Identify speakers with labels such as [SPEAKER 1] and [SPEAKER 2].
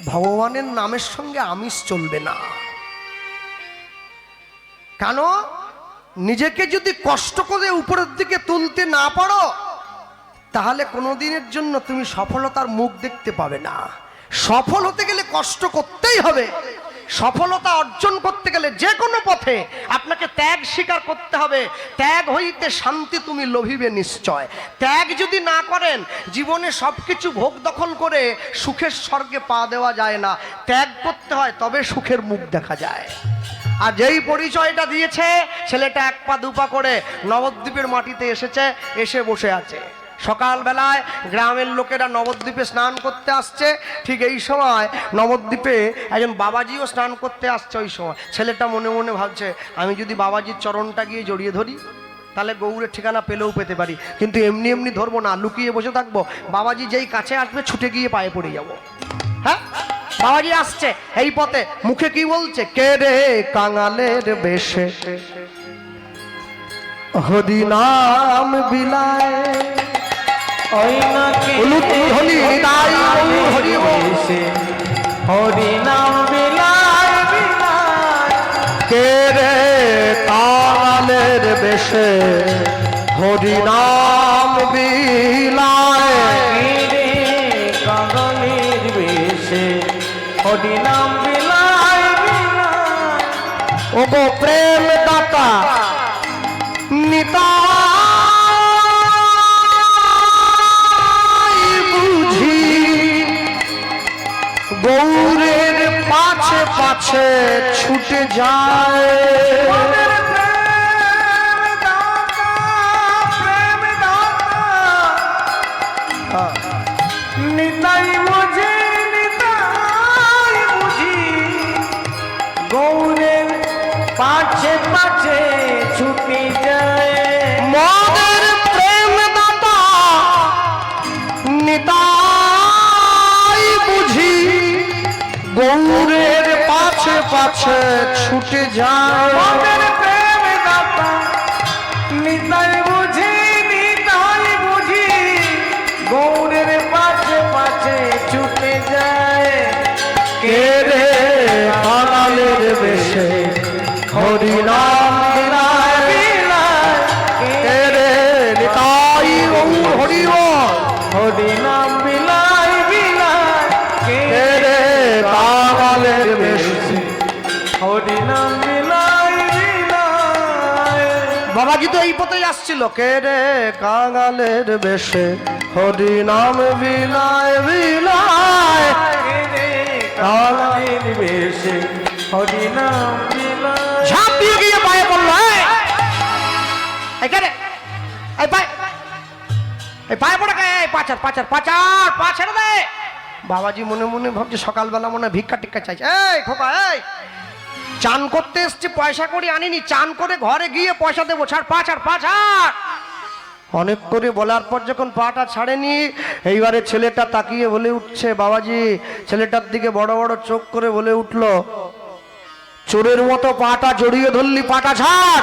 [SPEAKER 1] ভগবানের নামের সঙ্গে আমিষ চলবে না। কেন? নিজেকে যদি কষ্ট করে উপরের দিকে তুলতে না পারো তাহলে কোনোদিনের জন্য তুমি সফলতার মুখ দেখতে পাবে না। সফল হতে গেলে কষ্ট করতেই হবে। সফলতা অর্জন করতে গেলে যে কোনো পথে আপনাকে ত্যাগ স্বীকার করতে হবে। ত্যাগ হইতে শান্তি তুমি লোভিবে নিশ্চয়। ত্যাগ যদি না করেন জীবনে সব কিছু ভোগ দখল করে সুখের স্বর্গে পা দেওয়া যায় না। ত্যাগ করতে হয়, তবে সুখের মুখ দেখা যায়। আর যেই পরিচয়টা দিয়েছে ছেলেটা এক পা দুপা করে নবদ্বীপের মাটিতে এসেছে, এসে বসে আছে। সকালবেলায় গ্রামের লোকেরা নবদ্বীপে স্নান করতে আসছে। ঠিক এই সময় নবদ্বীপে একজন বাবাজিও স্নান করতে আসছে। ওই সময় ছেলেটা মনে মনে ভাবছে, আমি যদি বাবাজির চরণটা গিয়ে জড়িয়ে ধরি তাহলে গৌরের ঠিকানা পেলেও পেতে পারি, কিন্তু এমনি এমনি ধরবো না, লুকিয়ে বসে থাকবো। বাবাজি যেই কাছে আসবে ছুটে গিয়ে পায়ে পড়ে যাব। হ্যাঁ, বাবাজি আসছে, এই পথে মুখে কি বলছে, কে রে কাঙালের বেশে হরি নাম বিলায়,
[SPEAKER 2] ওই নাকি হরি নাম বিলায় বিলায়,
[SPEAKER 1] কে রে কাঙালের বেশে হরি নাম বিলায়,
[SPEAKER 2] রে কাঙালের বেশে হরি নাম বিলায় বিলায়।
[SPEAKER 1] ও গো প্রেম দাতা নিতাই বুঝি গৌরের পাছে পাছে ছুটে যায়।
[SPEAKER 2] নিতাই বুঝি নিতাই বুঝি গৌরের পাছে পাছে ছুটি যায়।
[SPEAKER 1] মদের প্রেম দাতা নিতাই বুঝি গৌরের পাছে পাছে ছুটে যায়।
[SPEAKER 2] মদের প্রেম দাতা নিতাই বুঝি নিতাই বুঝি গৌরের পাছে পাছে ছুটে যায়।
[SPEAKER 1] কে রে কাঙালের বেশে হরি নাম বিলায় বিলায়, কে রে নিতাই গৌর হরি বল,
[SPEAKER 2] হরি নাম বিলায় বিলায়,
[SPEAKER 1] কে রে কাঙালের বেশে।
[SPEAKER 2] হরি নাম বিলায় বিলায়।
[SPEAKER 1] বাবাজি তো এই পথেই আসছিল, কে রে কাঙালের বেশে হরি নাম বিলায় বিলায়,
[SPEAKER 2] কাঙালের বেশে হরি নাম বিলায়।
[SPEAKER 1] ঝাঁপ দিয়ে গিয়ে পায়ে পড়লো। এখানে এই পায়ে, এই পায়ে পড়ে গে, পাচার পাচার পাচার পা ছেড়ে দে। বাবাজি মনে মনে ভাবছে সকালবেলা মনে হয় ভিক্ষা টিক্ষা চাইছে। এই খোকা, এই চান করতে এসছি, পয়সা করে আনিনি, চান করে ঘরে গিয়ে পয়সা দেবো, ছাড় পা ছাড় পা ছাড়। অনেক করে বলার পর যখন পাটা ছাড়েনি, এইবারে ছেলেটা তাকিয়ে বলে উঠছে, বাবাজি ছেলেটার দিকে বড় বড় চোখ করে বলে উঠলো, চোরের মতো পাটা জড়িয়ে ধরলি, পাটা ছাড়।